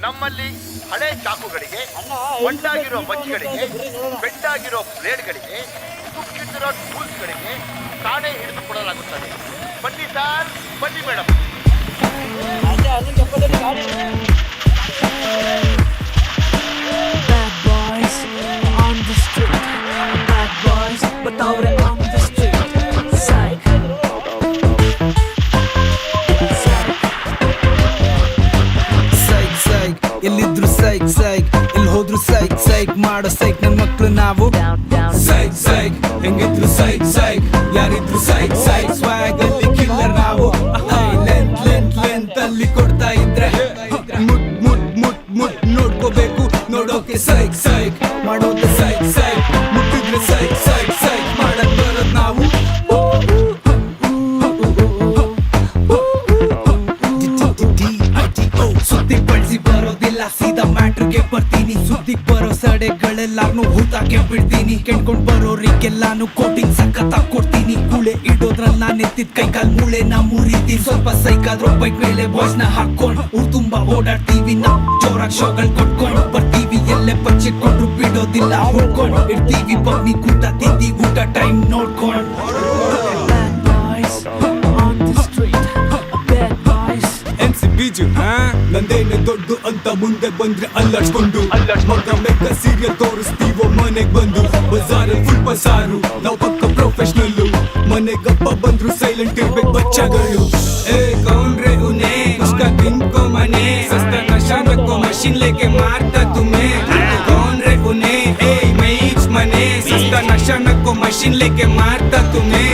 ನಮ್ಮಲ್ಲಿ ಹಳೆ ಚಾಕುಗಳಿಗೆ, ಒಂಡಾಗಿರೋ ಮಚ್ಚಿಗಳಿಗೆ, ಬೆಂಡಾಗಿರೋ ಬ್ಲೇಡ್ಗಳಿಗೆ, ತುಕ್ಕಿದ್ದಿರೋ ಟೂಲ್ಸ್ಗಳಿಗೆ ತಾನೇ ಹಿಡಿದು ಕೊಡಲಾಗುತ್ತದೆ. ಬನ್ನಿ ಸರ್, ಬನ್ನಿ madam. Bad boys on the street. Bad boys, but ಅವ್ರೆ on the street. Psych. Psych psych ಎಲ್ಲಿದ್ರು ಸೈಕ್ ಸೈಕ್ ಎಲ್ಲಿ ಹೋದ್ರು ಸೈಕ್ ಸೈಕ್ ಮಾಡೋ ಸೈಕ್ ನನ್ ಮಕ್ಳು ನಾವು. ಸೈಕ್ ಸೈಕ್ ಹೆಂಗಿದ್ರು ಸೈಕ್ ಸೈಕ್ ಯಾರಿದ್ರು ಸೈಕ್ ಸೈಕ್ ಸ್ವ್ಯಾಗ್ ಅಲ್ಲಿ ಕಿಲ್ಲರ್ ನಾವು. ಲೆಂತ್ ಲೆಂತ್ ಲೆಂತ್ ಅಲ್ಲಿ ಕೊಡ್ತಾ ಇದ್ರೆ ಮುಟ್ ಮುಟ್ ಮುಟ್ ಮುಟ್ ನೋಡ್ಕೋಬೇಕು, ನೋಡೋಕೆ ಸೈಕ್ ಸೈಕ್ ಮಾಡೋಕೆ ಸೈಕ್ ಸೈಕ್, ಮುಟ್ಟಿದ್ರೆ ಸೈಕ್ ಸೈಕ್ ಸೈಕ್ ಮಾಡಕ್ ಬರೋದ್ ನಾವು. ಸುದ್ದಿ ಬಳಸಿ ಬರೋದಿಲ್ಲ, ಸೀದಾ ಮ್ಯಾಟ್ರಿಗೆ ಬರ್ತೀನಿ. ಸುದ್ದಿ ಬರೋ ಸಡೆಗಳೆಲ್ಲಾನು ಹೂತಾಕೆ ಬಿಡ್ತೀನಿ. ಕೆಣ್ಕೊಂಡ್ ಬರೋರಿಗೆಲ್ಲಾನು ಕೋಟಿಂಗ್ ಸಖತ್ತಾಗ್ ಕೊಡ್ತೀನಿ. ಕೂಳೆ ಇಡೋದ್ರಲ್ಲಿ ನಾನ್ ಎತ್ತಿದ್ ಕೈ ಕಾಲ್ ಮೂಳೆ ನಾ ಮುರಿತೀನಿ. ಸ್ವಲ್ಪ ಸೈಕಾದ್ರೂ ಬೈಕ್ ಮೇಲೆ ಬಾಯ್ಸ್ ನ ಹಾಕೊಂಡ್ ಊರ್ ತುಂಬಾ ಓಡಾಡ್ತೀವಿ. ನಾ ಜೋರಾಗ್ ಶೋಗಳ್ ಕೊಟ್ಕೊಂಡು ಬರ್ತೀವಿ. ಎಲ್ಲೇ ಬಚ್ಚಿಟ್ಕೊಂಡ್ರು ಬಿಡೋದಿಲ್ಲ, ಹುಡ್ಕೊಂಡ್ ಇರ್ತೀವಿ. ಬಗ್ನಿ ಕೂಟ ತಿಂದಿ ಊಟ ಟೈಮ್ ನೋಡ್ಕೊಂಡ್. Bad boys on the street. Bad boys. MC ಬೀಜು ನಂದೇನೆ ದೊಡ್ಡು ಅಂತ ಮುಂದೆ ಬಂದ್ರೆ ಅಲ್ಲಾಡ್ಸ್ಕೊಂಡು ಮಗ ಮೆಕ್ಕ ಸೀರಿಯಲ್ ತೋರಿಸ್ತೀವೋ ಮನೆಗ್ ಬಂದು. ಬಜಾರಲ್ಲಿ ಫುಲ್ ಬಸಾರು, ನಾವ್ ಪಕ್ಕ ಪ್ರೊಫೆಷನಲ್ಲು. ಮನೆಗಪ್ಪ ಬಂದ್ರು ಸೈಲೆಂಟ್ ಇರ್ಬೇಕು ಬಚ್ಚಗಳು. ಏ ಕೌನ್ರೆ ಉನೆ ಉಸ್ಕಾ ತಿನ್ಕೋ ಮನೆ, ಸಸ್ತಾ ನಶಾ ನಕ್ಕೋ ಮಷಿನ್ ಲೇಕೆ ಮಾರ್ತಾ ತುಮೆ. ಕೌನ್ರೆ ಉನೆ ಏ ಮೈಚ್ ಮನೆ, ಸಸ್ತಾ ನಶಾ ನಕ್ಕೋ ಮಷಿನ್ ಲೇಕೆ ಮಾರ್ತಾ ತುಮೆ.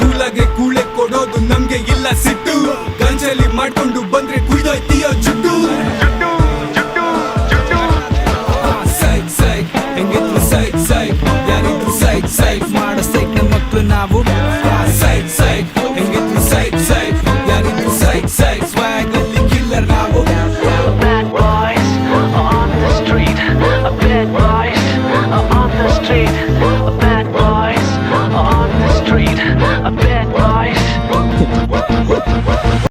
ಕೂಲಾಗೆ ಕೂಳೆ ಕೊಡೋದು ನಮ್ಗೆ ಇಲ್ಲ ಸಿಟ್ಟು. ಗಂಜಲಿ ಮಾಡ್ಕೊಂಡು ಬಂದ್ರೆ ಕುಯ್ದೋಯ್ತೀಯೋ ಜುಟ್ಟು.